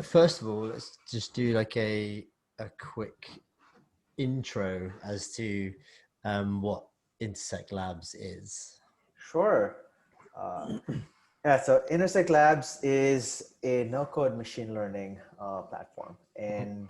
First of all, let's just do like a quick intro as to what Intersect Labs is. Sure. Uh, yeah, so Intersect Labs is a no-code machine learning platform. And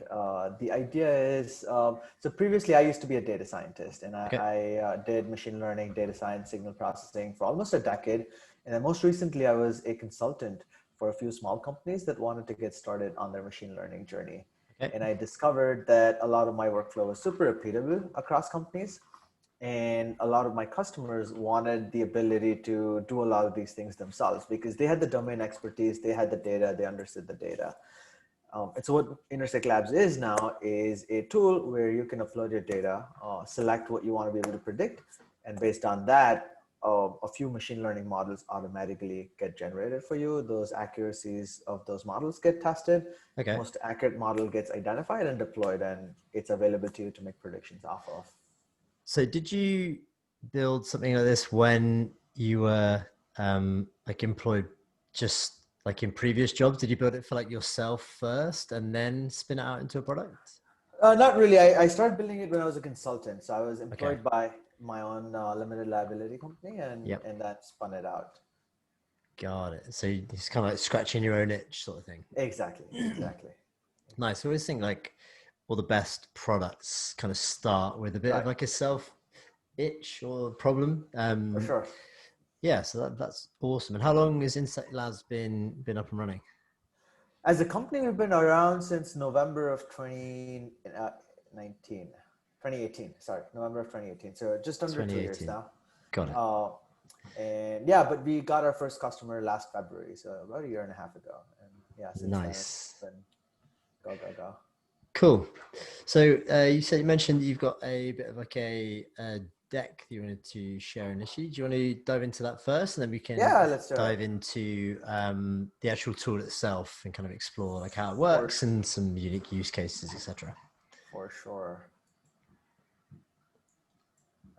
the idea is, so previously I used to be a data scientist and Okay. I did machine learning, data science, signal processing for almost a decade. And then most recently I was a consultant for a few small companies that wanted to get started on their machine learning journey. Okay. And I discovered that a lot of my workflow was super repeatable across companies. And a lot of my customers wanted the ability to do a lot of these things themselves because they had the domain expertise, they had the data, they understood the data. And so what Intersect Labs is now is a tool where you can upload your data, select what you want to be able to predict, and based on that, a few machine learning models automatically get generated for you. Those accuracies of those models get tested. Okay. Most accurate model gets identified and deployed, and it's available to you to make predictions off of. So did you build something like this when you were like employed just like in previous jobs? Did you build it for like yourself first and then spin it out into a product? Not really. I started building it when I was a consultant. So I was Okay. employed by my own limited liability company Yep. and that spun it out. Got it. So it's kind of like scratching your own itch sort of thing. Exactly. Exactly. Nice. I always think like all the best products kind of start with a bit of Right. like a self itch or problem. For sure. Yeah, so that's awesome. And how long has Insect Labs been up and running? As a company, we've been around since November of 2019, 2018, sorry, November of 2018. So just under 2 years 2018. now. Got it. Uh, and yeah, but we got our first customer last February. So about a year and a half ago. And yeah, since then it's Nice. been go, go, go. Cool. So you mentioned that you've got a bit of like a deck that you wanted to share initially. Do you want to dive into that first, and then we can Yeah, let's do it. dive into the actual tool itself and kind of explore like how it For, works and some unique use cases, etc. for sure.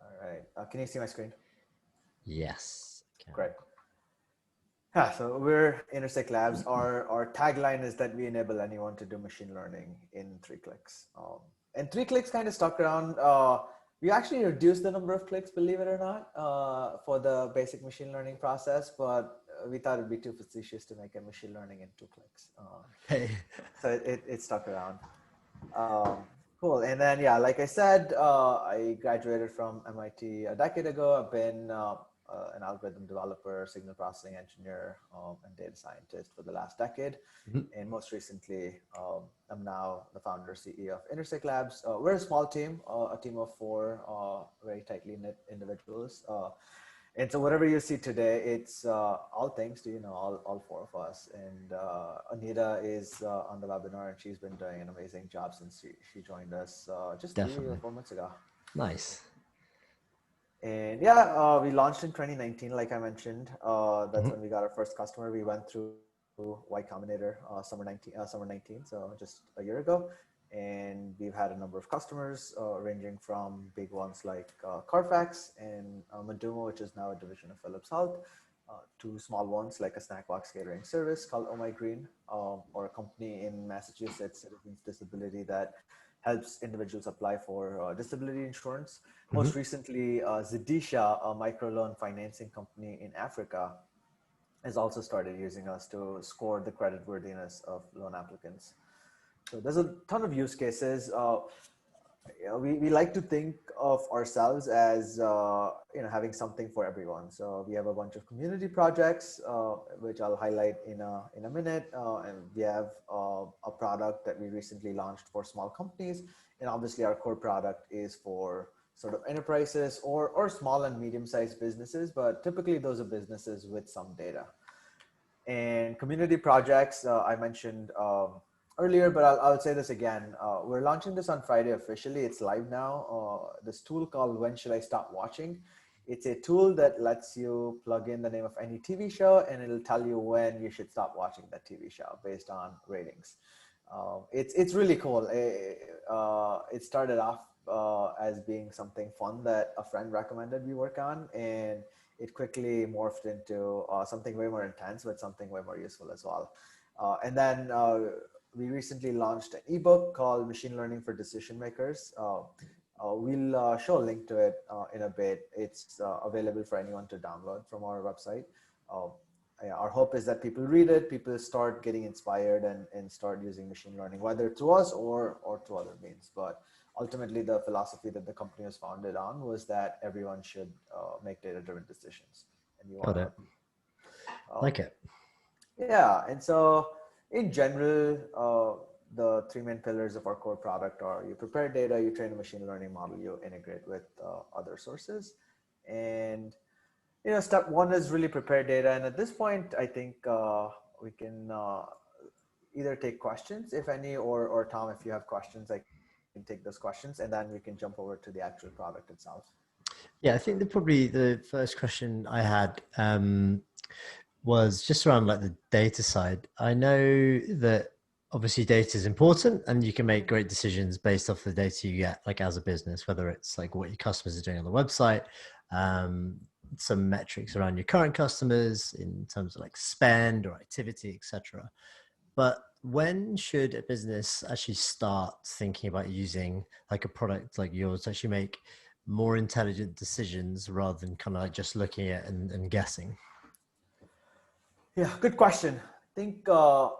All right. Can you see my screen? Yes. Can. Great. Yeah, so we're Intersect Labs. Our tagline is that we enable anyone to do machine learning in 3 clicks. And 3 clicks kind of stuck around. We actually reduced the number of clicks, believe it or not, for the basic machine learning process, but we thought it'd be too facetious to make a machine learning in 2 clicks. Okay. So it stuck around. Um, cool. And then, yeah, like I said, I graduated from MIT a decade ago. I've been an algorithm developer, signal processing engineer, and data scientist for the last decade. Mhm. And most recently, I'm now the founder, CEO of Intersect Labs. We're a small team, a team of 4 very tightly knit individuals. And so whatever you see today, it's all thanks to, all 4 of us. And Anita is on the webinar, and she's been doing an amazing job since she joined us just 3 or 4 months ago. Nice. And yeah, we launched in 2019, like I mentioned. That's Mhm. when we got our first customer. We went through Y Combinator summer 19, so just a year ago. And we've had a number of customers ranging from big ones like Carfax and Madumo, which is now a division of Philips Health, to small ones like a snack box catering service called Oh My Green, or a company in Massachusetts, Citizens Disability, that helps individuals apply for disability insurance. Mhm. Most recently, Zedisha, a microloan financing company in Africa, has also started using us to score the creditworthiness of loan applicants. So there's a ton of use cases. We like to think of ourselves as having something for everyone. So we have a bunch of community projects, which I'll highlight in a minute, and we have a product that we recently launched for small companies, and obviously our core product is for sort of enterprises or small and medium-sized businesses, but typically those are businesses with some data. And community projects, I mentioned earlier, but I'll say this again. We're launching this on Friday officially. It's live now. This tool called When Should I Stop Watching? It's a tool that lets you plug in the name of any TV show, and it'll tell you when you should stop watching that TV show based on ratings. It's really cool. It started off as being something fun that a friend recommended we work on, and it quickly morphed into something way more intense, but something way more useful as well. And then we recently launched an ebook called Machine Learning for Decision Makers. We'll show a link to it in a bit. It's available for anyone to download from our website. Yeah, our hope is that people read it, people start getting inspired and start using machine learning, whether through us or through other means. But ultimately, the philosophy that the company was founded on was that everyone should make data-driven decisions. And you Got want it. to, Like it. yeah. And so in general, the three main pillars of our core product are you prepare data, you train a machine learning model, you integrate with other sources. And step one is really prepare data. And at this point, I think we can either take questions, if any, or Tom, if you have questions, I can take those questions, and then we can jump over to the actual product itself. Yeah, I think probably the first question I had was just around like the data side. I know that obviously data is important and you can make great decisions based off the data you get, like as a business, whether it's like what your customers are doing on the website, um, some metrics around your current customers in terms of like spend or activity, etc. But when should a business actually start thinking about using like a product like yours to actually make more intelligent decisions rather than kind of like just looking at and guessing? Yeah, good question. I think a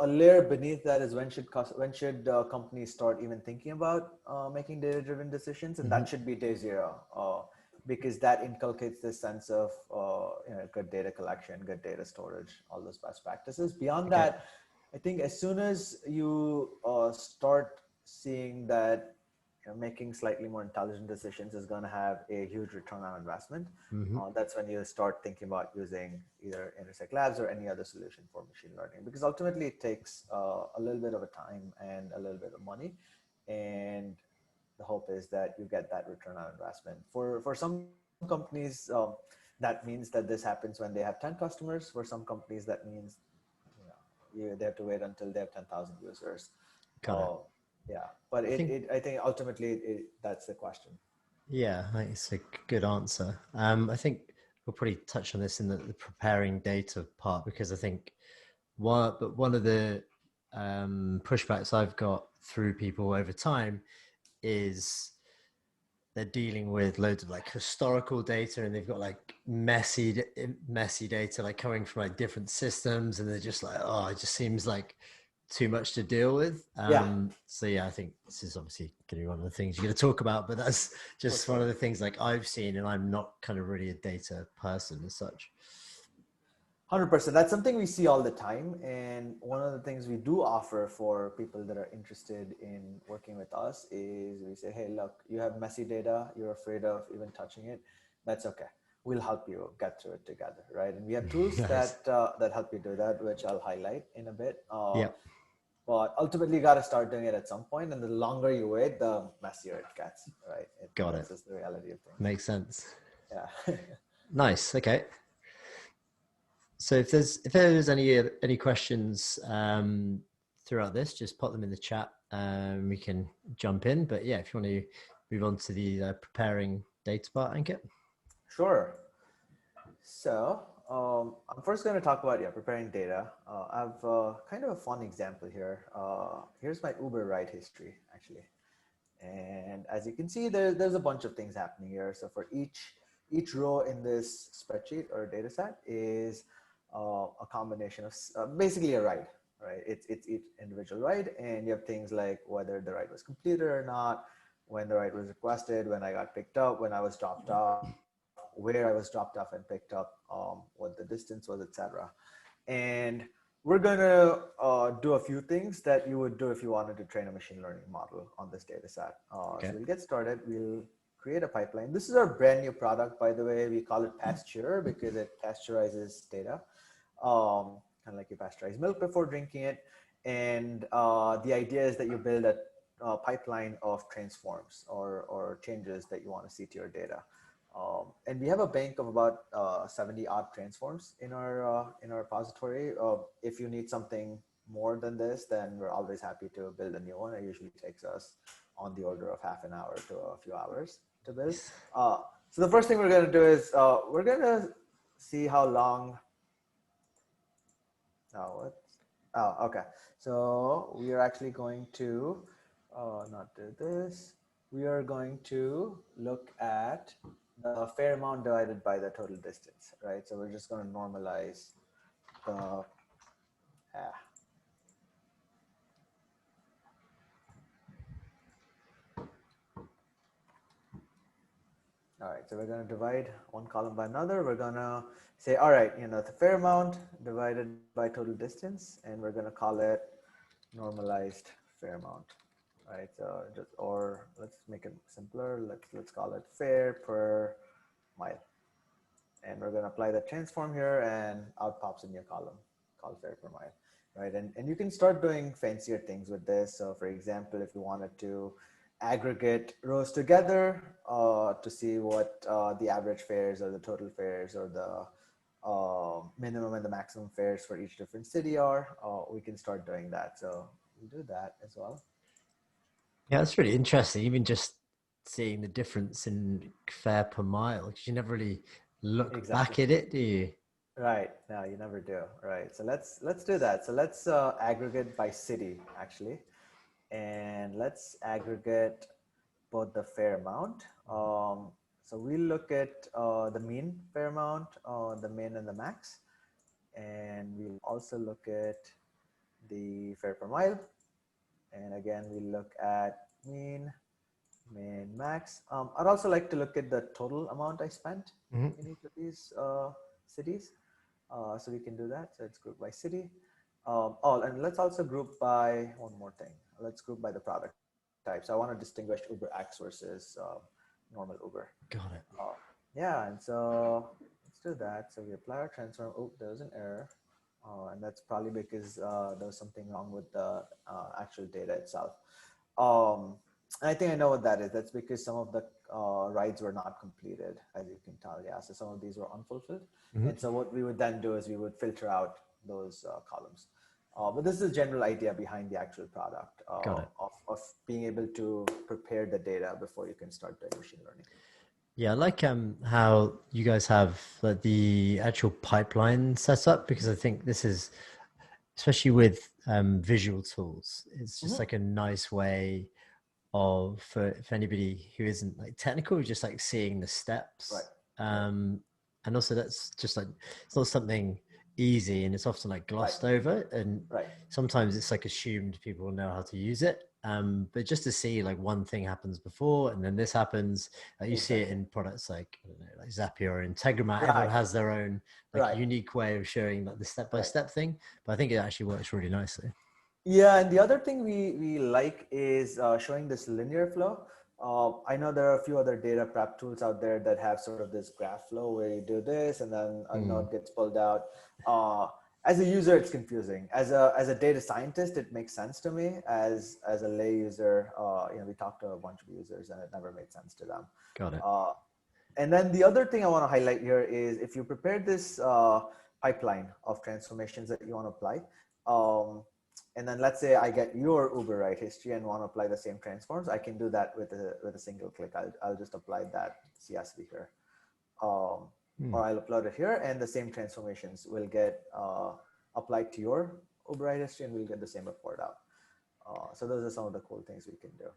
layer beneath that is when should companies start even thinking about making data-driven decisions, and Mm-hmm. that should be day zero, because that inculcates this sense of good data collection, good data storage, all those best practices. Beyond Okay. that, I think as soon as you start seeing that making slightly more intelligent decisions is going to have a huge return on investment, Mm-hmm. that's when you start thinking about using either Intersect Labs or any other solution for machine learning, because ultimately it takes a little bit of a time and a little bit of money, and the hope is that you get that return on investment. For some companies, that means that this happens when they have 10 customers. For some companies, that means they have to wait until they have 10,000 users. Got it. Yeah, but I think, I think ultimately that's the question. yeah, I think it's a good answer. I think we'll probably touch on this in the preparing data part because I think one of the pushbacks I've got through people over time is they're dealing with loads of like historical data and they've got like messy data like coming from like different systems and they're just like, oh, it just seems like too much to deal with. Yeah, So yeah, I think this is obviously going to be one of the things you're going to talk about, but that's for just one of sure. the things like I've seen, and I'm not kind of really a data person as such. 100%. That's something we see all the time. And one of the things we do offer for people that are interested in working with us is we say, hey, look, you have messy data, you're afraid of even touching it. That's okay. We'll help you get through it together, right? And we have tools Nice. that help you do that, which I'll highlight in a bit. Yep. But ultimately, you got to start doing it at some point, and the longer you wait, the messier it gets, right? Got it. That's just the reality of things. Makes sense. Yeah. Nice. Okay. So if there's any questions throughout this, just pop them in the chat. We can jump in. But yeah, if you want to move on to the preparing data part, Ankit. Sure. So I'm first going to talk about preparing data. I have kind of a fun example here. Here's my Uber ride history, actually. And as you can see, there's a bunch of things happening here. So for each row in this spreadsheet or data set is a combination of basically a ride, right? It's each individual ride, and you have things like whether the ride was completed or not, when the ride was requested, when I got picked up, when I was dropped off, where I was dropped off and picked up, what the distance was, etc. And we're going to do a few things that you would do if you wanted to train a machine learning model on this data set. Okay. So we'll get started. We'll create a pipeline. This is our brand new product, by the way. We call it Pasture because it pasteurizes data, kind of like you pasteurize milk before drinking it. And the idea is that you build a pipeline of transforms or changes that you want to see to your data. And we have a bank of about 70 odd transforms in our repository. If you need something more than this, then we're always happy to build a new one. It usually takes us on the order of half an hour to a few hours to build. So the first thing we're going to do is we're going to see how long. What? Oh, okay. So we are actually going to not do this. We are going to look at the fair amount divided by the total distance, right? So we're just going to normalize the ah, all right, so we're going to divide one column by another. We're going to say, all right, the fair amount divided by total distance, and we're going to call it normalized fair amount, right? So just, or let's make it simpler. Let's call it fair per mile. And we're going to apply the transform here, and out pops a new column called fair per mile, right? And you can start doing fancier things with this. So for example, if you wanted to aggregate rows together to see what the average fares or the total fares or the minimum and the maximum fares for each different city are, we can start doing that. So we'll do that as well. Yeah, that's really interesting. Even just seeing the difference in fare per mile, because you never really look Exactly. back at it, do you? Right. No, you never do. Right. So let's do that. So let's aggregate by city actually, and let's aggregate both the fair amount. So we look at the mean fair amount, the min and the max, and we'll also look at the fare per mile. And again, we look at mean, min, max. I'd also like to look at the total amount I spent Mhm. in each of these cities. So we can do that. So it's grouped by city. And let's also group by one more thing. Let's group by the product type. So I want to distinguish Uber X versus normal Uber. Got it. Uh, yeah, and so let's do that. So we apply our transform. Oh, there was an error. And that's probably because there was something wrong with the actual data itself. Um, and I think I know what that is. That's because some of the rides were not completed, as you can tell. Yeah, so some of these were unfulfilled. Mhm. And so what we would then do is we would filter out those columns. But this is the general idea behind the actual product Got it. of being able to prepare the data before you can start doing machine learning. Yeah, I like how you guys have like the actual pipeline set up, because I think this is, especially with visual tools, it's just like a nice way of for anybody who isn't like technical, just like seeing the Right, steps. right, And also that's just like, it's not something easy, and it's often like right, glossed over, and right. sometimes it's like assumed people know how to use it. But just to see like one thing happens before and then this happens, you see it Exactly. in products like, I don't know, like Zapier or Integromat. Everyone Right, has their own like right, unique way of showing like the step by right. step thing, but I think it actually works really nicely. Yeah, and the other thing we like is showing this linear flow. I know there are a few other data prep tools out there that have sort of this graph flow where you do this and then a Mm, node gets pulled out. As a user, it's confusing. As a data scientist, it makes sense to me. As a lay user, we talked to a bunch of users and it never made sense to them. got it. Uh, and then the other thing I want to highlight here is if you prepare this pipeline of transformations that you want to apply, um, and then let's say I get your Uber ride history and want to apply the same transforms, I can do that with a single click. I'll just apply that CSV here, Mm, or I'll upload it here, and the same transformations will get applied to your Uber ride history, and we'll get the same report out. So those are some of the cool things we can do.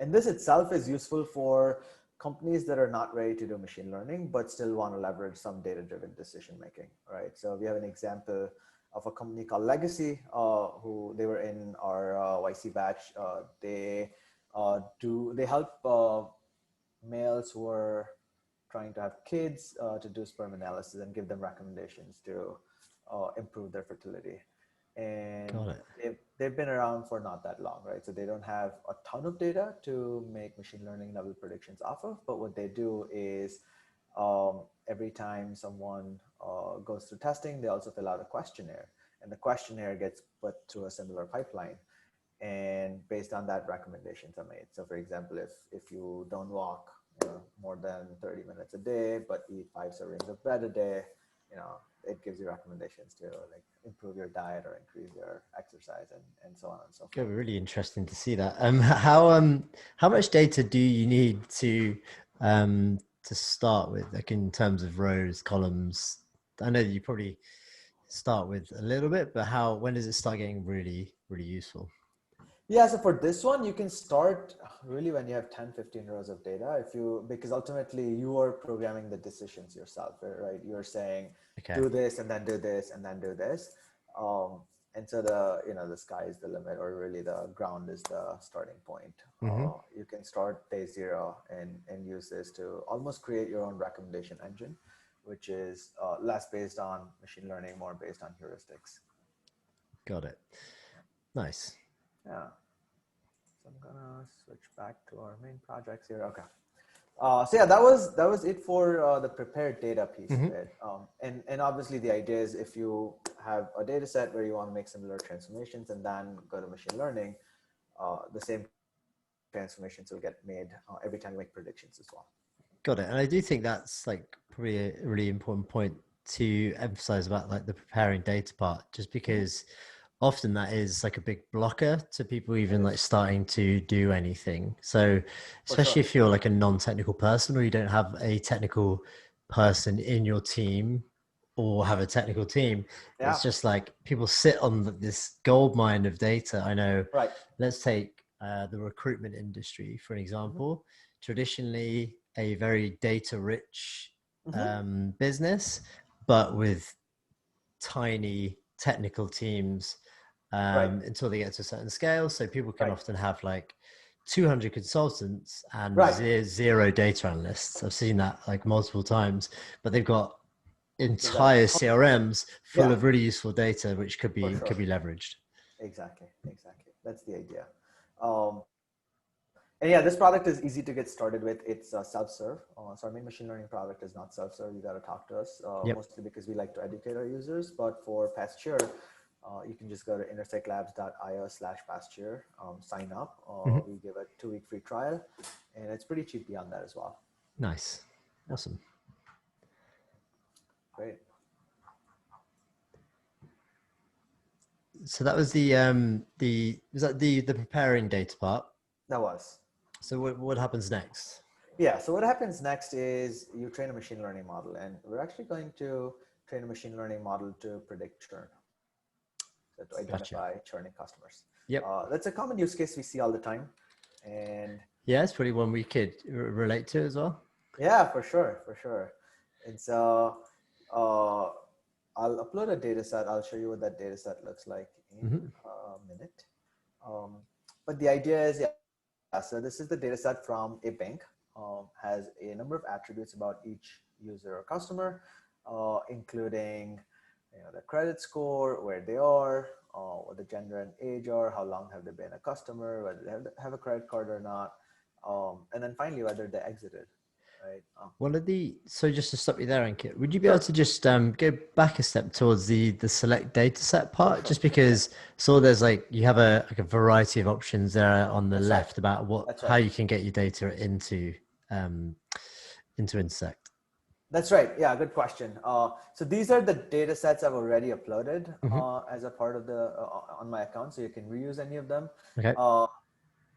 And this itself is useful for companies that are not ready to do machine learning, but still want to leverage some data-driven decision making, right? So we have an example of a company called Legacy, who they were in our YC batch. They help males who are trying to have kids to do sperm analysis and give them recommendations to improve their fertility. And got it. they've been around for not that long, right? So they don't have a ton of data to make machine learning level predictions off of. But what they do is every time someone goes through testing, they also fill out a questionnaire, and the questionnaire gets put through a similar pipeline. And based on that, recommendations are made. So, for example, if you don't walk more than 30 minutes a day, but eat 5 servings of bread a day, it gives you recommendations to like improve your diet or increase your exercise and so on and so It'll forth. be really interesting to see that. How much data do you need to start with, like in terms of rows, columns? I know that you probably start with a little bit, but when does it start getting really, really useful? Yeah, so for this one, you can start really when you have 10, 15 rows of data. Because ultimately you are programming the decisions yourself, right? You're saying, Okay. do this and then do this and then do this. Um, and so the sky is the limit, or really the ground is the starting point. Mm-hmm. You can start day zero and use this to almost create your own recommendation engine, which is less based on machine learning, more based on heuristics. Got it. Nice. Yeah. So I'm gonna switch back to our main projects here. Okay. So yeah, that was it for the prepared data piece of Mm-hmm. it. And obviously the idea is if you have a data set where you want to make similar transformations and then go to machine learning, the same transformations will get made every time you make predictions as well. Got it. And I do think that's like probably a really important point to emphasize about like the preparing data part, just Mm-hmm. because often that is like a big blocker to people It even like is, starting to do anything. So for especially sure. if you're like a non-technical person or you don't have a technical person in your team or have a technical team, Yeah. it's just like people sit on this gold mine of data. I know, Right. let's take the recruitment industry for an Mm-hmm. example. Traditionally a very data rich Mm-hmm. business, but with tiny technical teams Right. until they get to a certain scale. So people can Right. often have like 200 consultants and Right. zero data analysts. I've seen that like multiple times, but they've got They've got a entire CRMs full yeah, of really useful data, which for could sure. be leveraged. Exactly. Exactly. That's the idea. And yeah, this product is easy to get started with. It's self-serve. So our main machine learning product is not self-serve. You got to talk to us, Yep. mostly because we like to educate our users. But for Pasture, you can just go to intersectlabs.io/pasture, sign up. Mm-hmm. We give a 2-week free trial, and it's pretty cheap beyond that as well. Nice. Yeah, Awesome. great. So that was the was that the preparing data part. That was. So what happens next? Yeah, so what happens next is you train a machine learning model, and we're actually going to train a machine learning model to predict churn, so to Gotcha. identify churning customers. Yep. That's a common use case we see all the time. And Yeah, it's probably one we could relate to as well. yeah, for sure, for sure. And so uh, I'll upload a data set. I'll show you what that data set looks like in Mm-hmm. a minute. Um, but the idea is, yeah, so this is the data set from a bank, has a number of attributes about each user or customer, including the credit score, where they are, what the gender and age are, how long have they been a customer, whether they have a credit card or not, and then finally whether they exited, right? One of the so just to stop you there, Ankit, would you be able Sure, to just go back a step towards the select data set for part? sure. Just Yeah, because so there's like you have a like a variety of options there on the that's right. left about what That's how right. you can get your data um into Intersect. That's right. Yeah, good question. So these are the data sets I've already uploaded Mm-hmm. as a part of the on my account, so you can reuse any of them. Okay. Uh,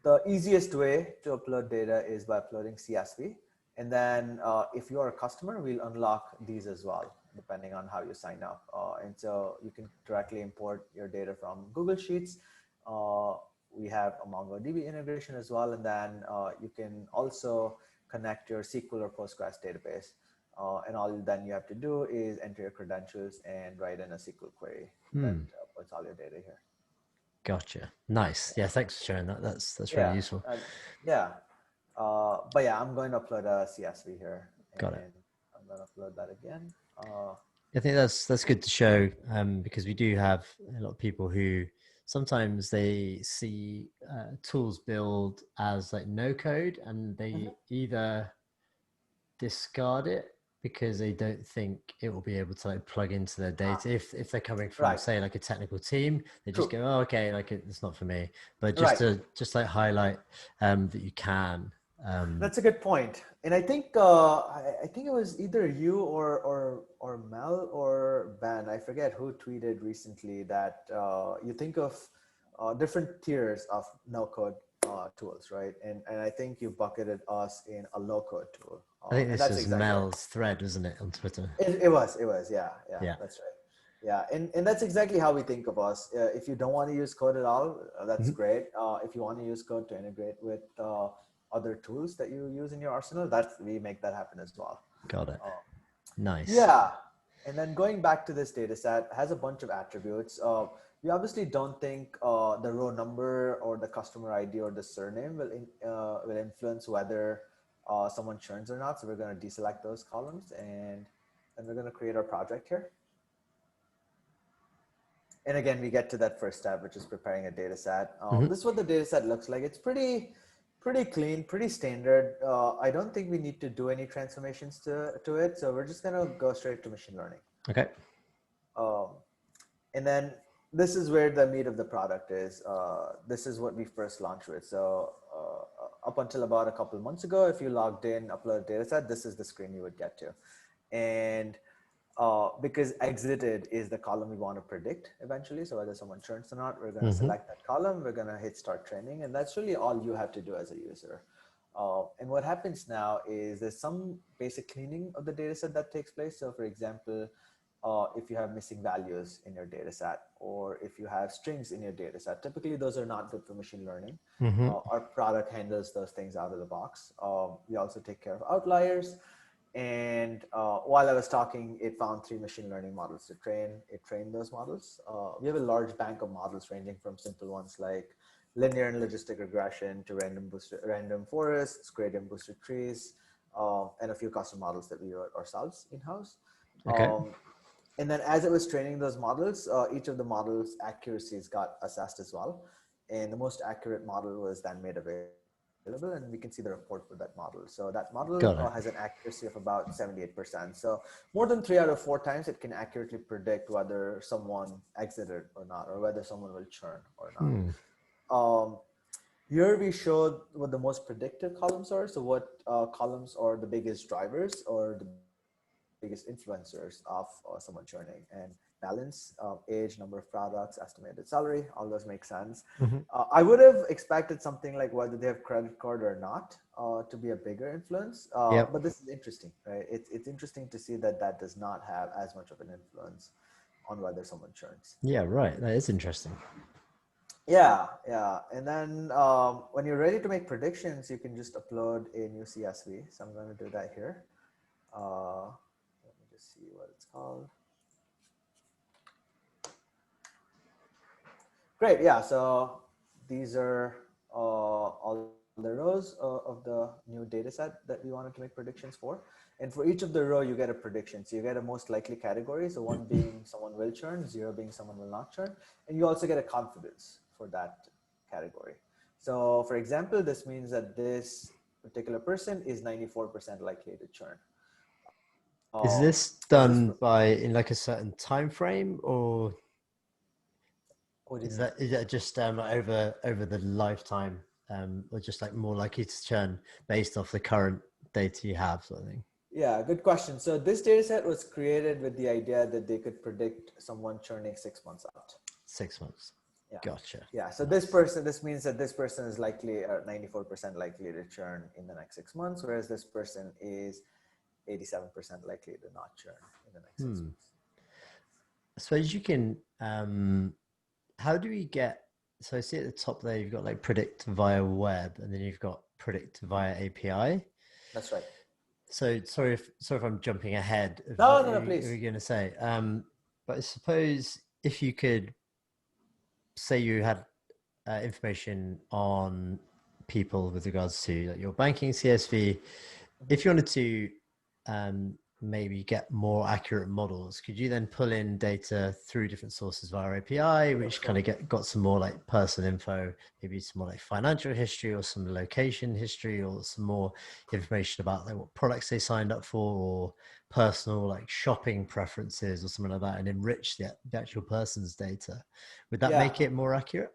the easiest way to upload data is by uploading CSV, and then if you're a customer, we'll unlock these as well, depending on how you sign up. And so you can directly import your data from Google Sheets. Uh, we have a MongoDB integration as well, and then you can also connect your SQL or Postgres database. And all then you have to do is enter your credentials and write in a SQL query that Hmm. puts all your data here. Gotcha. Nice. Yeah. Thanks for sharing that. That's really Yeah, useful. yeah. But yeah, I'm going to upload a CSV here, Got it. and I'm going to upload that again. I think that's good to show because we do have a lot of people who sometimes they see tools build as like no code and Mhm. they either discard it because they don't think it will be able to like plug into their Ah, data if they're coming from right. say like a technical team they just True. go oh okay like it's not for me but just Right. to just like highlight that you can um That's a good point. And I think I think it was either you or Mel or Ben. I forget who tweeted recently that you think of different tiers of no code tools, right? And I think you bucketed us in a low code tool, I think and this that's was exactly right. Mel's thread wasn't it on Twitter It was, yeah, yeah that's right. Yeah, and that's exactly how we think of us. If you don't want to use code at all, that's Mhm. great. If you want to use code to integrate with other tools that you use in your arsenal, that's we make that happen as well. Got it. Uh, Nice. yeah, and then going back to this data set has a bunch of attributes. We obviously don't think the row number or the customer ID or the surname will influence whether someone churns or not. So we're going to deselect those columns, and then we're going to create our project here. And again, we get to that first step, which is preparing a data set. Mhm. This is what the data set looks like. It's pretty clean, pretty standard. I don't think we need to do any transformations to it. So we're just going to go straight to machine learning. Okay. Um, and then this is where the meat of the product is. This is what we first launched with. So up until about a couple of months ago, if you logged in, upload a data set, this is the screen you would get to. And because exited is the column we want to predict eventually. So whether someone churns or not, we're going to select that column. We're going to hit start training. And that's really all you have to do as a user. And what happens now is there's some basic cleaning of the data set that takes place. So for example, if you have missing values in your data set, or if you have strings in your data set, typically those are not good for machine learning. Our product handles those things out of the box. We also take care of outliers. And while I was talking, it found 3 machine learning models to train. It trained those models. We have a large bank of models ranging from simple ones like linear and logistic regression to random forests, gradient boosted trees, and a few custom models that we wrote ourselves in-house. Okay. And then as it was training those models, each of the models' accuracies got assessed as well. And the most accurate model was then made available, and we can see the report for that model. So that model Got it. has an accuracy of about 78%. So more than 3 out of 4 times, it can accurately predict whether someone exited or not, or whether someone will churn or not. Here we showed what the most predictive columns are. So what columns are the biggest drivers or the biggest influencers of someone churning, and balance, age, number of products, estimated salary, all those make sense. I would have expected something like whether they have credit card or not to be a bigger influence. Yep. But this is interesting, right? It's interesting to see that that does not have as much of an influence on whether someone churns. Yeah, right. That is interesting. Yeah, yeah. And then when you're ready to make predictions, you can just upload a new CSV. So I'm going to do that here. Let me just see what it's called. Great. Yeah. So these are all the rows of the new data set that we wanted to make predictions for. And for each of the row, you get a prediction. So you get a most likely category. So 1 being someone will churn, 0 being someone will not churn. And you also get a confidence for that category. So for example, this means that this particular person is 94% likely to churn. Is So this this, done by in like a certain time frame, or what do you is mean? that just over the lifetime, or just like more likely to churn based off the current data you have, sort of thing? Yeah, good question. So this data set was created with the idea that they could predict someone churning 6 months out. 6 months. Yeah. Gotcha. Yeah. So Nice. this means that this person is likely 94% likely to churn in the next 6 months, whereas this person is 87% likely to not churn in the next 6 months. I suppose you can. How do we get? So I see at the top there, you've got like predict via web, and then you've got predict via API. That's right. So sorry if I'm jumping ahead of No, what no, no, you please. were going to say. But I suppose if you could say you had information on people with regards to like your banking CSV, Mhm. if you wanted to maybe get more accurate models, could you then pull in data through different sources via API, For which kind sure. of got some more like personal info, maybe some more like financial history or some location history or some more information about like what products they signed up for or personal like shopping preferences or something like that, and enrich the actual person's data? Would that Yeah. make it more accurate?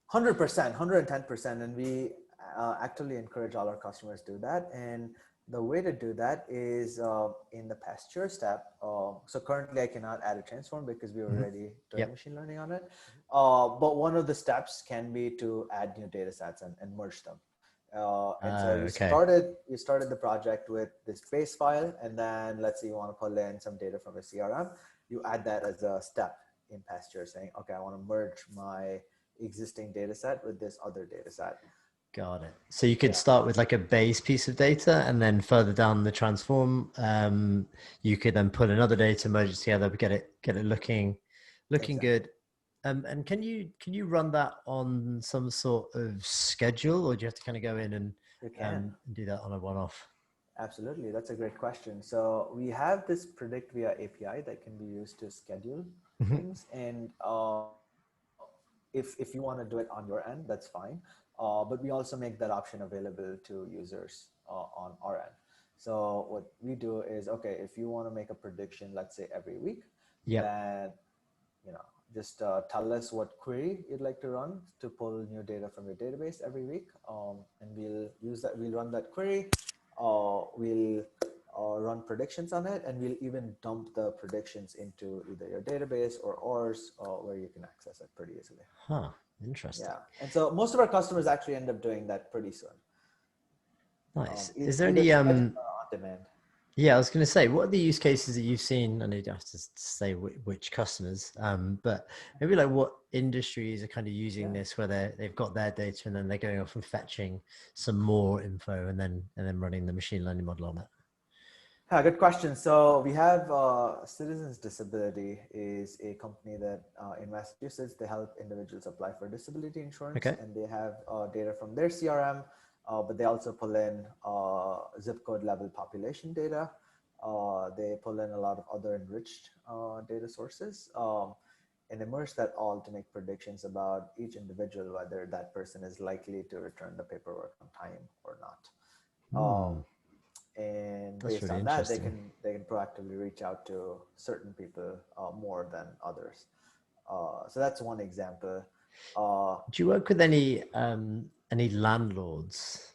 100%, 110%. And we actually encourage all our customers to do that. And the way to do that is in the pasture step. So currently I cannot add a transform because we were Mm-hmm. already doing Yep. machine learning on it. But one of the steps can be to add new data sets and merge them. And so Okay. you started the project with this base file, and then let's say you want to pull in some data from a CRM. you add that as a step in Pasture, saying, okay, I want to merge my existing data set with this other data set. Got it. So you could Yeah, start with like a base piece of data, and then further down the transform, you could then put another data, merge it together, get it looking exactly. good. And can you run that on some sort of schedule, or do you have to kind of go in and You can. do that on a one-off? Absolutely. That's a great question. So we have this predict via API that can be used to schedule Mhm. things. And if you want to do it on your end, that's fine. But we also make that option available to users on our end. So what we do is, okay, if you want to make a prediction, let's say every week, Yep. then you know just tell us what query you'd like to run to pull new data from your database every week, and we'll use that. We'll run that query. We'll run predictions on it, and we'll even dump the predictions into either your database or ours, where you can access it pretty easily. Huh. Interesting. Yeah, and so most of our customers actually end up doing that pretty soon, Nice. Is there either any scheduled or on demand. Yeah, I was going to say, what are the use cases that you've seen? I know you don't have to say which customers, but maybe like what industries are kind of using Yeah. this, where they've got their data and then they're going off and fetching some more info and then running the machine learning model on it. Yeah, good question. So we have Citizens Disability is a company that in Massachusetts, they help individuals apply for disability insurance, Okay. and they have data from their CRM, but they also pull in zip code level population data. They pull in a lot of other enriched data sources, and immerse that all to make predictions about each individual, whether that person is likely to return the paperwork on time or not. Hmm, And that's based really on that, interesting. they can proactively reach out to certain people more than others. So that's one example. Uh, Do you work with any landlords?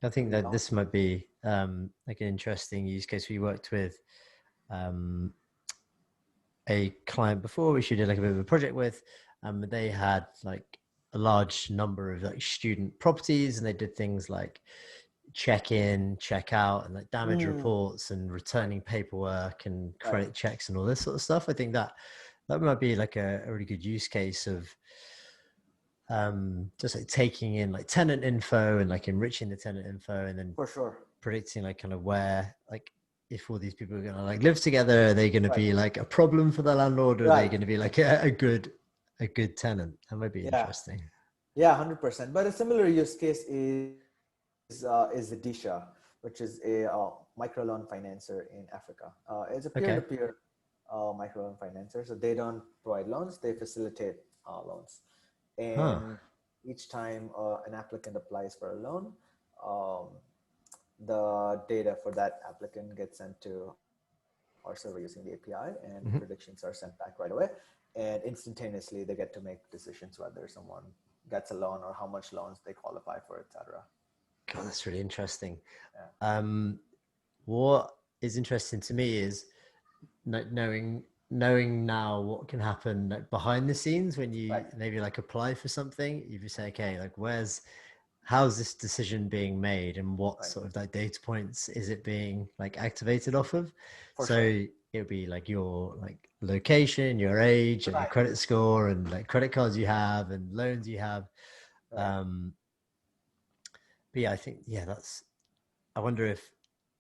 I think that long, this might be like an interesting use case. We worked with um, a client before, which we did like a bit of a project with. They had like a large number of like student properties, and they did things like check in, check out, and like damage mm, reports and right, returning paperwork and right, credit checks and all this sort of stuff. I think that might be like a really good use case of just like taking in like tenant info and like enriching the tenant info, and then for sure, predicting like kind of where like if all these people are going to like live together, are they going to right, be like a problem for the landlord, or are they right, going to be like a good tenant? That might be yeah, interesting. yeah, 100%. But a similar use case is Zedisha, which is a microloan financer in Africa. It's a Okay. peer-to-peer microloan financer, so they don't provide loans; they facilitate loans. Huh. And each time an applicant applies for a loan, um, the data for that applicant gets sent to our server using the API, and predictions are Mhm. sent back right away. And instantaneously, they get to make decisions whether someone gets a loan or how much loans they qualify for, etc. God, that's really interesting. Yeah, um what is interesting to me is knowing now what can happen like behind the scenes when you right, maybe like apply for something. You just say, okay, like how's this decision being made, and what right, sort of like data points is it being like activated off of? for So sure. it would be like your like location, your age, and your Right, credit score, and like credit cards you have and loans you have. right. um but yeah, I think, yeah, that's, I wonder if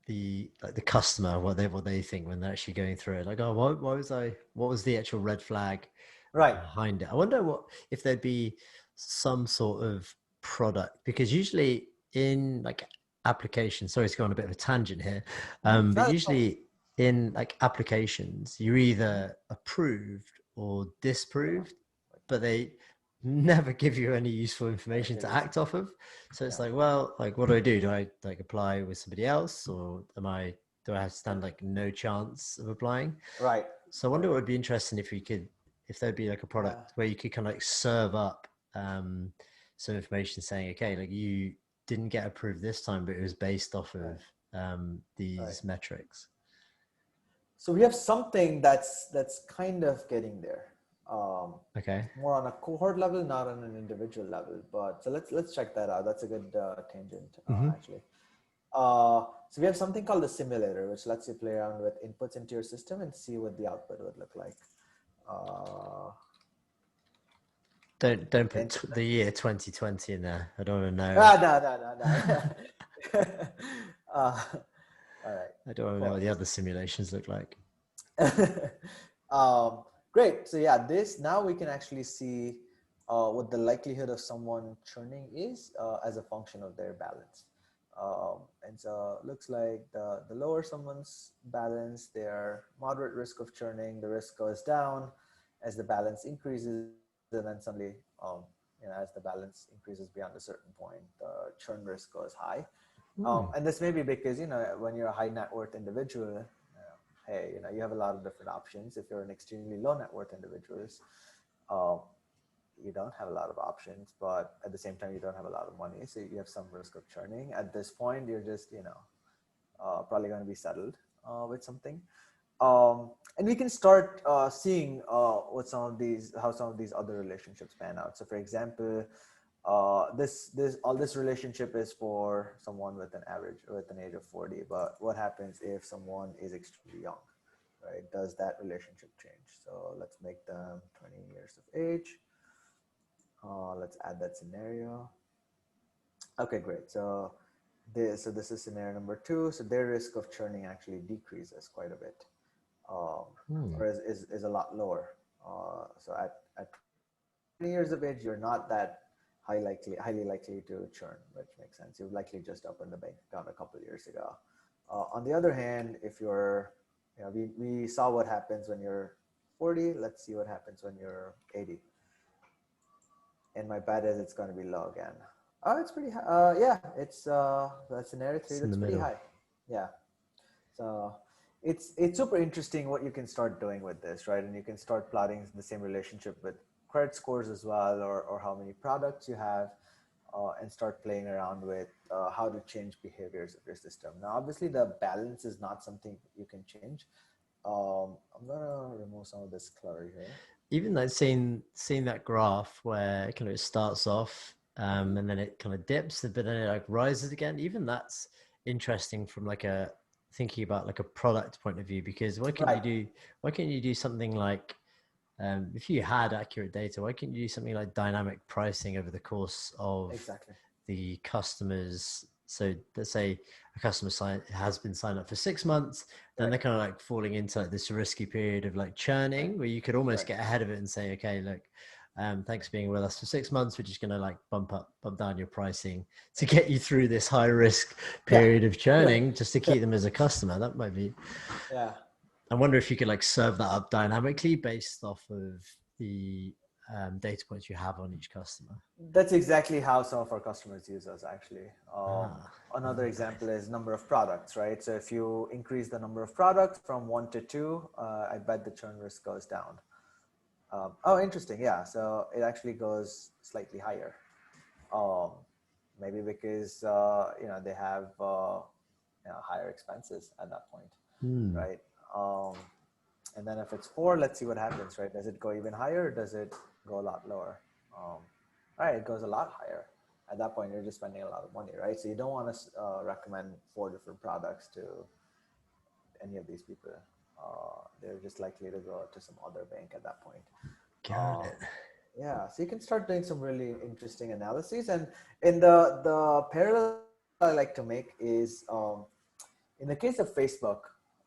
the customer, what they think when they're actually going through it, like, oh, what was the actual red flag Right. behind it? I wonder what if there'd be some sort of product, because usually in like applications, sorry to go on a bit of a tangent here, Mm-hmm. but usually in like applications, you're Mm-hmm. either approved or Or not. disproved, Right. but they never give you any useful Never information give to you act something. off of. So it's Yeah. like, well, like, what do I do? Do I like apply with somebody else, or do I have to stand like no chance of applying? Right. So I wonder what would be interesting if we could, if there'd be like a Yeah. product where you could kind of like serve up some information saying, okay, like you didn't get approved this time, but it was based off of Right. Right. these metrics. So we have something that's kind of getting there. Okay. More on a cohort level, not on an individual level. But so let's check that out. That's a good tangent, Hmm. actually. So we have something called the simulator, which lets you play around with inputs into your system and see what the output would look like. Uh, Don't the put internet. the year 2020 in there. I don't want to know. Ah, no, no, no, no. uh, all right, I don't want to know what the pause. other simulations look like. um, Great. So yeah, this now we can actually see what the likelihood of someone churning is as a function of their balance. And so it looks like the lower someone's balance, their moderate risk of churning, the risk goes down as the balance increases, and then suddenly, as the balance increases beyond a certain point, the churn risk goes high. Hmm. And this may be because, when you're a high net worth individual, hey, you have a lot of different options. If you're an extremely low net worth individuals, um, you don't have a lot of options, but at the same time, you don't have a lot of money. So you have some risk of churning. At this point, you're just, probably going to be settled with something. And we can start seeing how some of these other relationships pan out. So for example, this relationship is for someone with an age of 40, but what happens if someone is extremely young, right? Does that relationship change? So let's make them 20 years of age. Let's add that scenario. Okay, great. So this is scenario number two. So their risk of churning actually decreases quite a bit, um, Hmm. or is a lot lower. So at 20 years of age, you're not that highly likely to churn, which makes sense. You've likely just opened the bank account a couple of years ago. On the other hand, if you're, we saw what happens when you're 40. Let's see what happens when you're 80. And my bet is it's going to be low again. Oh, it's pretty high. Yeah, it's that's scenario three. It's in That's the pretty middle. high. Yeah. So it's super interesting what you can start doing with this, right? And you can start plotting the same relationship with credit scores as well, or how many products you have, and start playing around with how to change behaviors of your system. Now, obviously, the balance is not something you can change. I'm gonna remove some of this clutter here. Even like seeing that graph where kind of it starts off and then it kind of dips, but then it like rises again. Even that's interesting from like a thinking about like a product point of view, because Right. why can't you do something like if you had accurate data, why can't you do something like dynamic pricing over the course of Exactly. the customers? So let's say a customer has been signed up for 6 months, then Right. they're kind of like falling into like this risky period of like churning, where you could almost Right. get ahead of it and say, okay, look, thanks for being with us for 6 months. We're just going to like bump down your pricing to get you through this high risk Yeah. period of churning, just to keep them as a customer. That might be, Yeah. I wonder if you could like serve that up dynamically based off of the data points you have on each customer. That's exactly how some of our customers use us, actually. Ah, Another very example nice. is number of products, right? So if you increase the number of products from one to two, I bet the churn risk goes down. Oh, interesting. Yeah. So it actually goes slightly higher. Um, Maybe because they have higher expenses at that point, Hmm. right? Um, and then if it's four, let's see what happens, right? Does it go even higher, or does it go a lot lower? Um, right, it goes a lot higher. At that point, you're just spending a lot of money, right? So you don't want to recommend four different products to any of these people. They're just likely to go to some other bank at that point. Got Um, it. yeah, so you can start doing some really interesting analyses. And in the parallel I like to make is in the case of Facebook,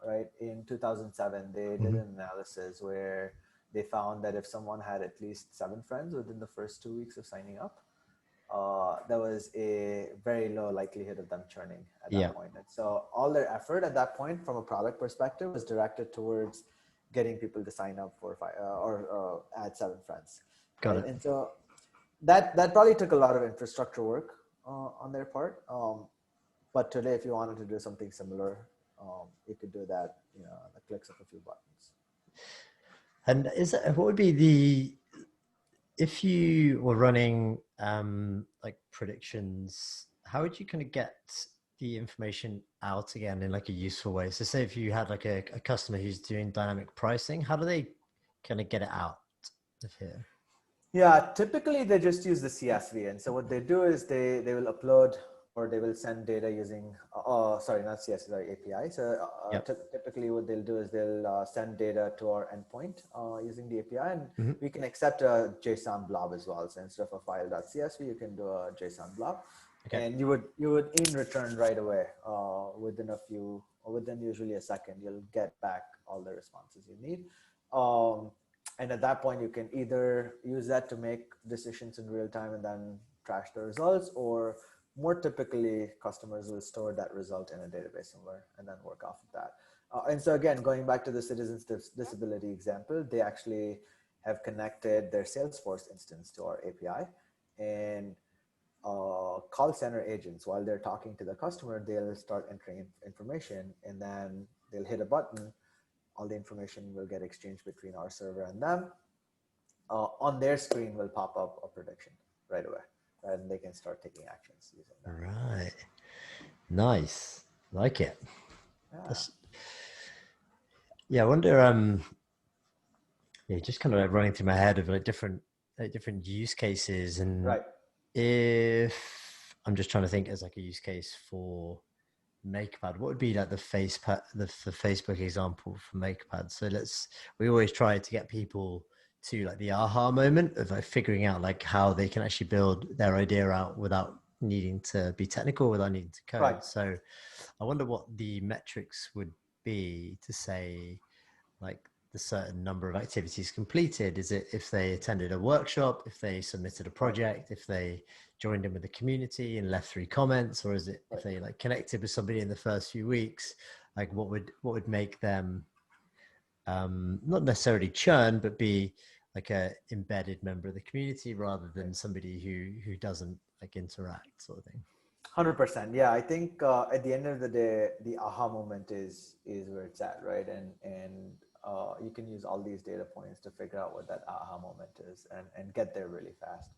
right, in 2007, they did Mhm. an analysis where they found that if someone had at least 7 friends within the first 2 weeks of signing up, there was a very low likelihood of them churning at Yeah, that point. And so all their effort at that point from a product perspective was directed towards getting people to sign up for or add 7 friends, got right? it. And so that probably took a lot of infrastructure work on their part. But today, if you wanted to do something similar, you could do that, the clicks of a few buttons. And what would be the if you were running like predictions, how would you kind of get the information out again in like a useful way? So say if you had like a customer who's doing dynamic pricing, how do they kind of get it out of here? Yeah, typically they just use the CSV. And so what they do is they will upload or they will send data using, sorry, not CSS, sorry, API. So Yep. typically what they'll do is they'll send data to our endpoint using the API, and Mm-hmm. we can accept a JSON blob as well. So instead of a file.csv, you can do a JSON blob, Okay. and you would in return right away within usually a second, you'll get back all the responses you need. And at that point, you can either use that to make decisions in real time and then trash the results, or more typically, customers will store that result in a database somewhere and then work off of that. And so again, going back to the citizens disability example, they actually have connected their Salesforce instance to our API, and call center agents, while they're talking to the customer, they'll start entering information, and then they'll hit a button. All the information will get exchanged between our server and them. On their screen will pop up a prediction right away, and they can start taking actions using that. Right. Nice. Like it. Yeah. That's, yeah. I wonder. Yeah, just kind of like running through my head of like different use cases, and Right. if I'm just trying to think as like a use case for Makerpad, what would be like the Facebook example for Makerpad? So we always try to get people to like the aha moment of like figuring out like how they can actually build their idea out without needing to be technical, without needing to Right. code. So I wonder what the metrics would be to say like the certain number of activities completed. Is it if they attended a workshop, if they submitted a Right. project, if they joined in with the community and left 3 comments, or is it if they like connected with somebody in the first few weeks? Like what would make them not necessarily churn, but be like a embedded member of the community rather than somebody who doesn't like interact, sort of thing. 100%. Yeah, I think at the end of the day, the aha moment is where it's at, right? And you can use all these data points to figure out what that aha moment is, and get there really fast.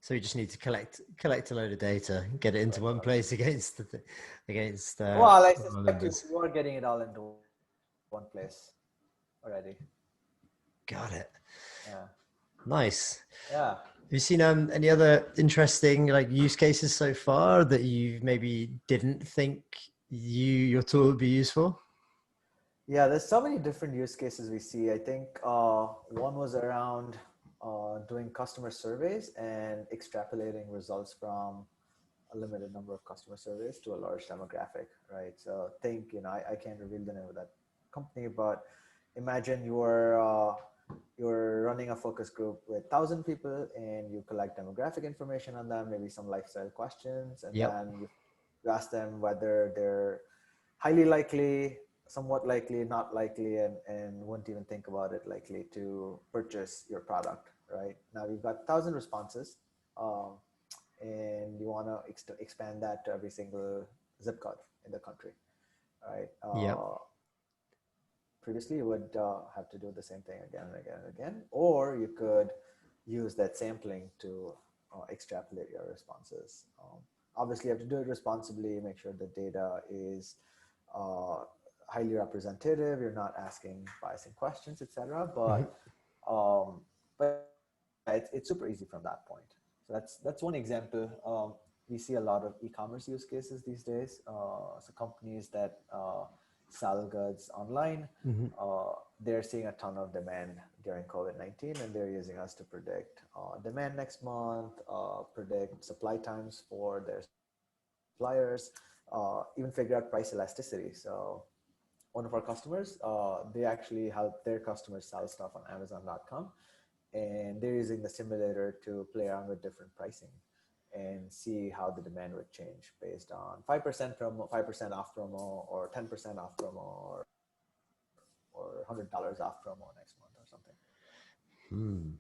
So you just need to collect a load of data, get it into one place against Well, I other suspect you, members. you are getting it all into one place already. Got it. Yeah. Nice. Yeah. Have you seen any other interesting like use cases so far that you maybe didn't think your tool would be useful? Yeah, there's so many different use cases we see. I think one was around doing customer surveys and extrapolating results from a limited number of customer surveys to a large demographic, right? So think, I can't reveal the name of that company, but imagine you're running a focus group with 1,000 people, and you collect demographic information on them, maybe some lifestyle questions, and Yep. then you ask them whether they're highly likely, somewhat likely, not likely, and wouldn't even think about it, likely to purchase your product, right? Now you've got 1,000 responses, um, and you want to expand that to every single zip code in the country, right? Yep. Previously, you would have to do the same thing again and again and again, or you could use that sampling to extrapolate your responses. Obviously, you have to do it responsibly, make sure the data is uh, highly representative, you're not asking biasing questions, etc. Mm-hmm. But it's super easy from that point. So that's one example. We see a lot of e-commerce use cases these days. So companies that sell goods online, Mm-hmm. they're seeing a ton of demand during COVID-19, and they're using us to predict demand next month, predict supply times for their suppliers, even figure out price elasticity. So one of our customers, they actually help their customers sell stuff on Amazon.com, and they're using the simulator to play around with different pricing and see how the demand would change based on 5% promo, 5% off promo, or 10% off promo, or $100 off promo next month or something. Hmm.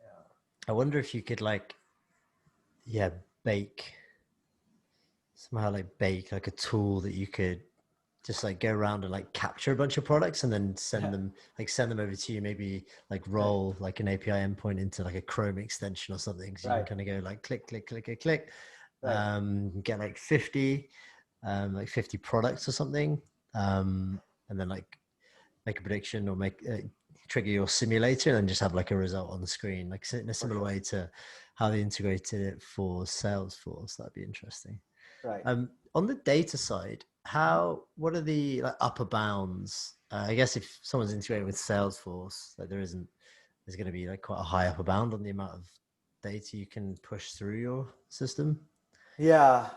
Yeah. I wonder if you could like, yeah, bake somehow like bake like a tool that you could just like go around and like capture a bunch of products and then send them over to you, maybe like Right. roll like an API endpoint into like a Chrome extension or something, so you can Right. kind of go like click click click click click, Right. get like 50 products or something, and then like make a prediction or make trigger your simulator and then just have like a result on the screen, like in a For similar sure. way to how they integrated it for Salesforce. That'd be interesting. Right. On the data side, what are the like, upper bounds? I guess if someone's integrated with Salesforce, like there's going to be like quite a high upper bound on the amount of data you can push through your system. Yeah.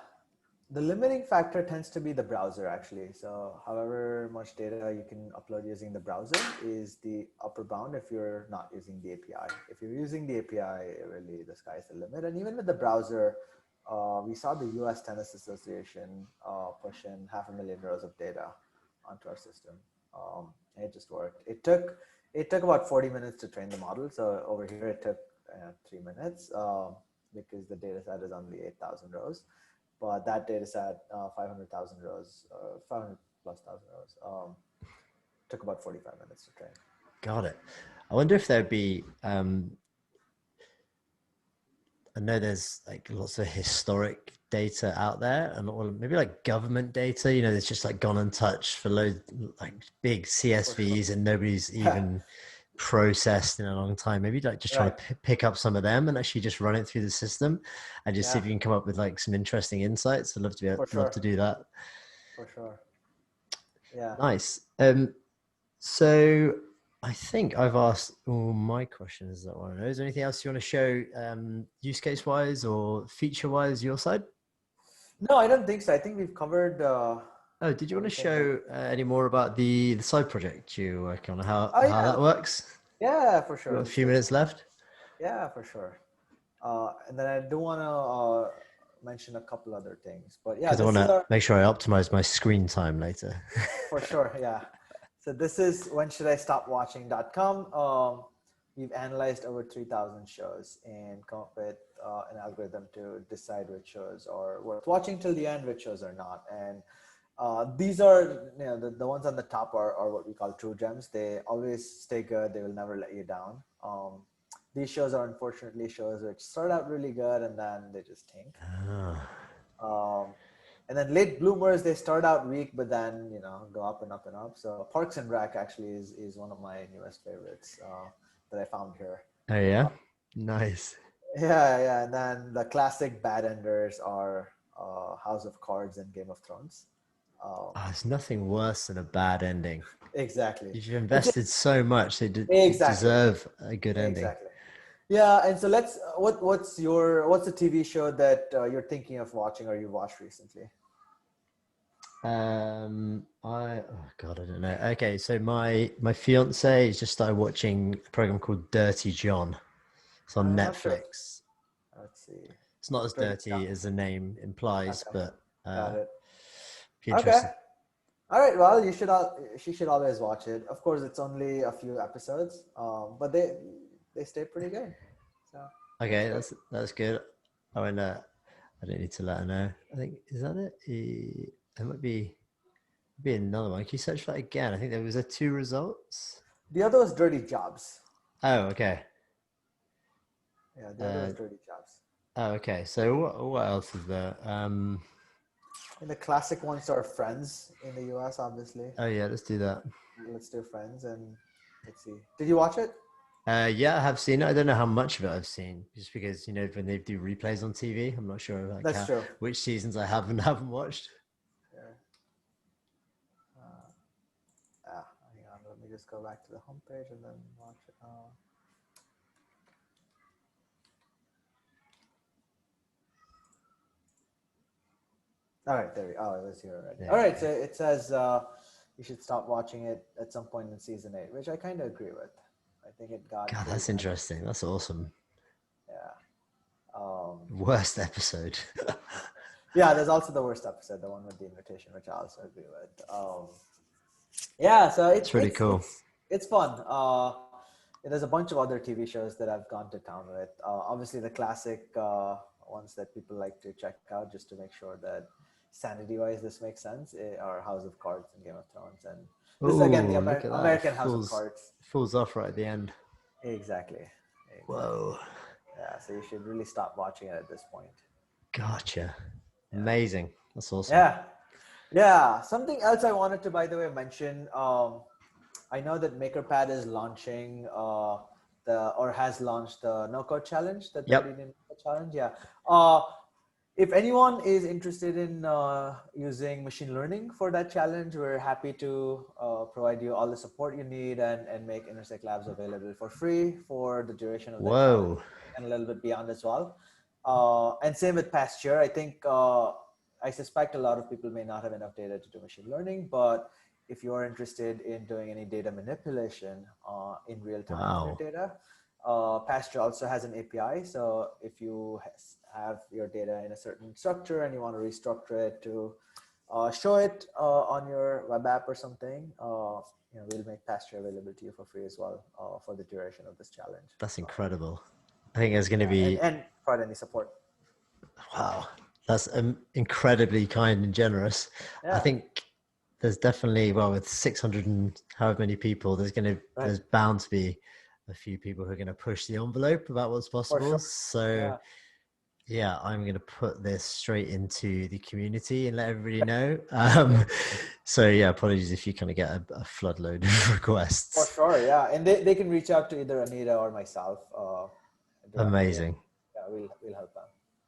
The limiting factor tends to be the browser actually. So however much data you can upload using the browser is the upper bound if you're not using the API. If you're using the API, really the sky's the limit. And even with the browser, we saw the US Tennis Association push in 500,000 rows of data onto our system. It just worked. It took about 40 minutes to train the model. So over here it took 3 minutes because the data set is only 8,000 rows. But that data set, 500,000 rows, 500 plus thousand rows, took about 45 minutes to train. Got it. I wonder if there'd be I know there's like lots of historic data out there and or maybe like government data, that's just like gone untouched for loads like big For sure. CSVs and nobody's Yeah, even processed in a long time. Maybe like just trying right. to pick up some of them and actually just run it through the system and just see Yeah, if you can come up with like some interesting insights. I'd for love sure. to do that. For sure. Yeah. Nice. So I think I've asked all my questions that I want to know. Is there anything else you want to show use case wise or feature wise your side? No, I don't think so. I think we've covered Oh, did you want to everything that. show any more about the side project you're working on, Oh, how yeah. that works? Yeah, for We've sure. got a Let's few take a minutes look. left Yeah, for sure. And then I do want to mention a couple other things. But yeah, because I this want is to our. make sure I optimize my screen time later. For sure, yeah. So this is when should I stop watching.com. We've analyzed over 3,000 shows and come up with an algorithm to decide which shows are worth watching till the end, which shows are not. And these are, the ones on the top are what we call true gems. They always stay good. They will never let you down. These shows are unfortunately shows which start out really good and then they just tank. Ah, Um, and then late bloomers, they start out weak, but then, go up and up and up. So Parks and Rec actually is one of my newest favorites that I found here. oh yeah, nice. Yeah, yeah. And then the classic bad enders are House of Cards and Game of Thrones. Um, Oh, there's nothing worse than a bad ending. exactly. If you've It's invested so much, they exactly, deserve a good ending. exactly. Yeah, and so let's. What's the TV show that you're thinking of watching or you watched recently? Oh God, I don't know. Okay, so my fiance has just started watching a program called Dirty John. It's on I'm not sure. Netflix. Let's see. It's not as Dirty dirty John. as the name implies, Okay, but got it. if you're Okay. interested. All right. Well, she should always watch it. Of course, it's only a few episodes, but they stay pretty good. So that's Okay, good. that's good. I mean, I don't need to let her know. I think is that it? There might be another one. Can you search for that again? I think there was two results. The other was Dirty Jobs. Oh, okay. Yeah, the other was Uh, Dirty Jobs. oh, okay. So what else is there? And the classic ones are Friends in the US, obviously. Oh yeah, let's do that. Let's do Friends and let's see. Did you watch it? Yeah, I have seen it. I don't know how much of it I've seen, just because when they do replays on TV, I'm not sure like That's true. which seasons I have and haven't watched. Yeah. Hang on. Let me just go back to the homepage and then watch it. All right, there we. Oh, it was here already. There All we right, go. so it says you should stop watching it at some point in season 8, which I kind of agree with. I think it got God, pretty that's bad. interesting. That's awesome. Yeah. Worst episode. Yeah, there's also the worst episode, the one with the invitation, which I also agree with. Yeah, so It's really cool. it's fun. There's a bunch of other TV shows that I've gone to town with. Obviously, the classic ones that people like to check out just to make sure that sanity-wise this makes sense are House of Cards and Game of Thrones, and this is again the Oh, look at that! American House of Cards. Falls off right at the end. Exactly, exactly. Whoa, Yeah, so you should really stop watching it at this point. gotcha. Yeah. Amazing. That's awesome. Yeah. Yeah. Something else I wanted to, by the way, mention. I know that Makerpad is launching or has launched the no code challenge, the 30 Yep. day a challenge. Yeah. Uh, if anyone is interested in using machine learning for that challenge, we're happy to provide you all the support you need and make Intersect Labs available for free for the duration of that challenge Whoa, and a little bit beyond as well. And same with Pasture. I think I suspect a lot of people may not have enough data to do machine learning, but if you are interested in doing any data manipulation in real time of your wow, data, Pasture also has an API. So if you have your data in a certain structure and you want to restructure it to show it on your web app or something, we'll make Pasture available to you for free as well for the duration of this challenge. that's incredible. I think there's going to Yeah, and, be, and provide any support. wow, that's incredibly kind and generous. I Yeah, think there's definitely, well, with 600 and however many people, right. there's bound to be a few people who are going to push the envelope about what's For possible. sure. So Yeah. yeah, I'm going to put this straight into the community and let everybody know. Great. So yeah, apologies if you kind of get a floodload of For requests. sure. Yeah. And they can reach out to either Anita or myself directly, and Amazing. yeah, we'll help them.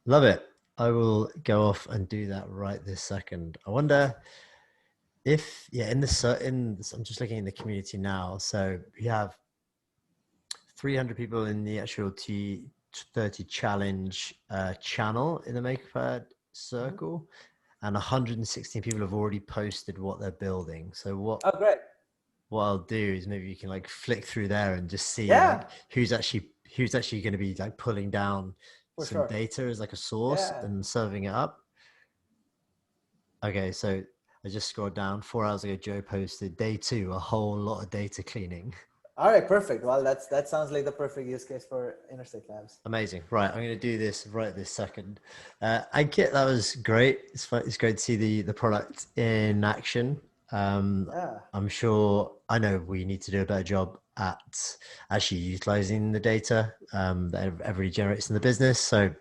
Love it. I will go off and do that right this second. I wonder Awesome. if, yeah, I'm just looking in the community now. So we have 300 people in the actual T30 challenge channel in the Makerpad Mhm. circle, and 116 people have already posted what they're building. So Oh, great. what I'll do is maybe you can like flick through there and just see Yeah, like who's actually going to be like pulling down for some sure. data as like a source Yeah. and serving it up. Okay, so I just scrolled down. 4 hours ago, Joe posted day two, a whole lot of data cleaning. All right, perfect. Well, that sounds like the perfect use case for Intersect Labs. Amazing. Right, I'm going to do this right this second. Ankit, that was great. It's great to see the product in action. Yeah. I'm sure I know we need to do a better job at actually utilizing the data that everybody generates in the business. So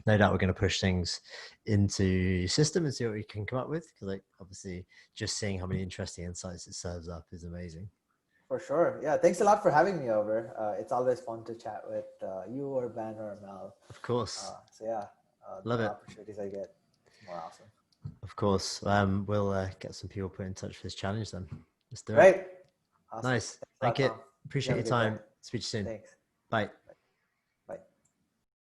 no doubt we're going to push things into your system and see what we can come up with. Because like obviously, just seeing how many interesting insights it serves up is amazing. For sure. Yeah. Thanks a lot for having me over. It's always fun to chat with you or Ben or Mel. Of course, So yeah, the love more it. opportunities I get, the more awesome. Of course, we'll get some people put in touch for this challenge then. Let's do it. Great. Awesome. Nice. Thanks a lot, Ankit, Tom. You appreciate have your a good day. time. Speak to you soon. Thanks. Bye.